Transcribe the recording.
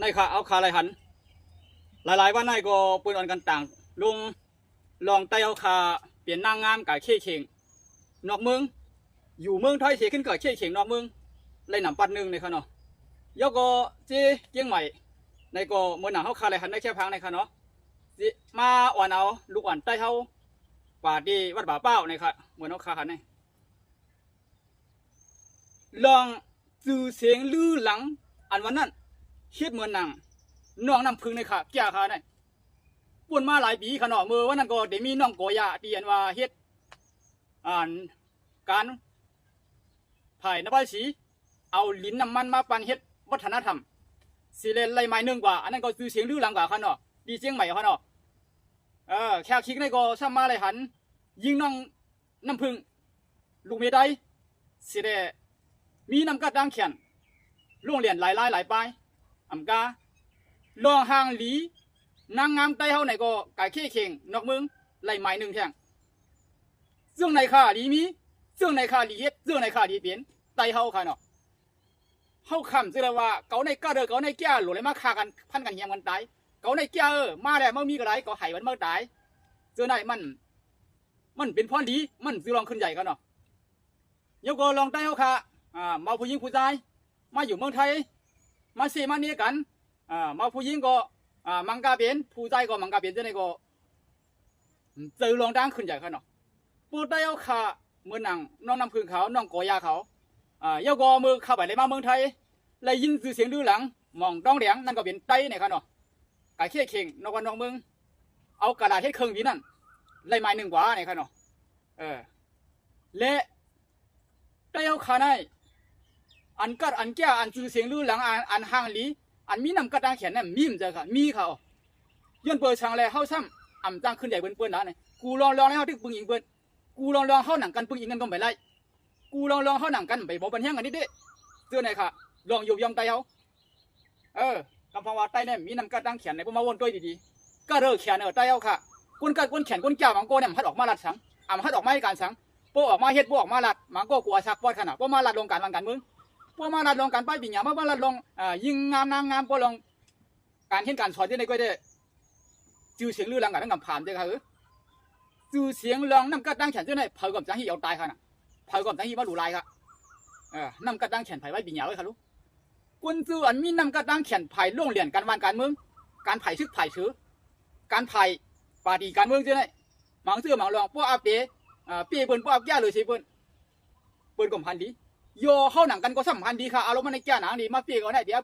ในค่ะเอาคาไรหันหลายๆว่าในก็ปืนอ่อนกันต่างลุงลองไต่เอาคาเปลี่ยนนางงามกับเข่เข่งนอกเมืองอยู่เมืองไทยเสียขึ้นกับเข่เข่งนอกเมืองเลยหนำปัดหนึ่งในค่ะเนาะยกก็เจียงใหม่ในก็เมื่อหนังเขาคาไรหันได้แค่พังในค่ะเนาะมาอ่อนเอาลูกอ่อนใต้เขาป่าดีวัดบ่าเป้าในค่ะเหมือนเขาคาหันในลองสื่อเสียงลือหลังอันวันนั้นเฮ็ดเหมือนหนังน้องน้ำพึ่งในค่ะแก่ค่ะในปุ่นมาหลายปีค่ะเนาะเมื่อวันนั้นก็เดี๋ยวมีน้องโกยาที่อันว่าเฮ็ดการถ่ายนภาษีเอาลิ้นน้ำมันมาปั่นเฮ็ดวัฒนธรรมสิเลนไล่ไม้หนึ่งกว่าอันนั้นก็สื่อเสียงลือหลังกว่าค่ะเนาะดีเชียงใหม่ค่ะเนาะแค่คิกในก็ซ้ำมาเลยหันยิงน้องน้ำพึ่งลูกเมียได้สิได้มีน้ำกัดดังแขนโรงเรียนหลายปลายอำกาลองห่างหลีนางงามไต้เฮาไหนก็ไก่เข่เข่งนอกเมืองไล่ไม้หนึ่งแท่งซึ่งในข่าดีมีซึ่งในข่าดีเฮ็ดซึ่งในข่าดีเปลี่ยนไต้เฮาค่ะเนาะเฮาคำจึงว่าเกาในก้าเด้อเกาในแก่หลุดเลยมาฆ่ากันพันกันเฮียงกันตายเกาในแก่มาแล้วมามีกระไรก็ไห้มันมาตายเจอไหนมันเป็นพรดีมันสิลองขึ้นใหญ่กันเนาะยกก็ลองไต้เฮาค่ะมาผู้หญิงผู้ชายมาอยู่เมืองไทยมาเสมาเนียกันมาผู้หญิงก็มังกาเป็นผู้ชายก็มังกาเป็นเจ้าไหนก็เจอลองดังขึ้นใหญ่กันเนาะปูไต้เฮาค่ะเมื่อนังน้องน้ำพึ่งเขาน้องกอยาเขายกก็มือเข้าไปเลยมาเมืองไทยเลยยินเสียงดื้อหลังมองดองแดงนั่นก็เป็นไต้เนี่ยครับเนาะไก่เข่เข่งนอกวันนอกเมืองเอากระดาษเฮ็ดเครื่องวินั่นเลยไม้หนึ่งกว่าเนี่ยครับเนาะและไต้เฮาค่ะในอันกัดอันแก่อันจือเสียงลือหลังอันห่างหลีอันมีนำกระดาษแขนเนี่ยมีมจ้ะค่ะมีเขาย้อนเปิดช่างแล้วเฮาซ้ำอ่ำจ้างขึ้นใหญ่เปิ้นๆนะเนี่ยกูลองให้เฮาถึงปึงอิงเปิ้นกูลองเฮาหนังกันปึงอิงกันก็ไปไล่กูลองเฮาหนังกันไปบ่ปัญญากันนิดเด้เสื้อไหนค่ะลองอยู่ยอมไตเฮากำพังว่าไตเนี่ยมีนำกระดาษแขนในบ่มาวนตัวดีๆก็เด้อแขนไตเฮาค่ะก้นกัดก้นแขนก้นแก้วมังโกเนี่ยมันหัดออกมาลัดสังหัดออกมาให้การสังโปออกมาเฮ็ดโปออกมาลัดมังโกกลัวชักปอดขนาดโปมาลัดลงการมึงพวกมาลัดลงการป้ายปิญญามาลัดลงยิงงามนางงามพวกลงการเห็นการสอนที่ในก็ได้จื้อเสียงลือหลังกันทั้งกับผ่านเจ้าค่ะจื้อเสียงลองน้ำกัดดังแขนเจ้าไหนเผากับจังฮีเอาตายค่ะน่ะเผากับจังฮีมาหลุลายค่ะน้ำกัดดังแขนไผ่ไว้ปิญญาไว้ค่ะลูกกุนจื้ออันมีน้ำกัดดังแขนไผ่โรงเรียนการวันการเมืองการไผ่ชึกไผ่ชื้อการไผ่ปาดีการเมืองเจ้าไหนหมังเสื้อหมังรองพวกอาเป๋เป๋เปิ้นพวกอาแก่เลยสิเปิ้นกลมพันดีโยเข้าหนังกันก็สัมพันธ์ดีค่ะอารมณ์มันในแก่หนังดีมาเปียกเอาได้เดี๋ยว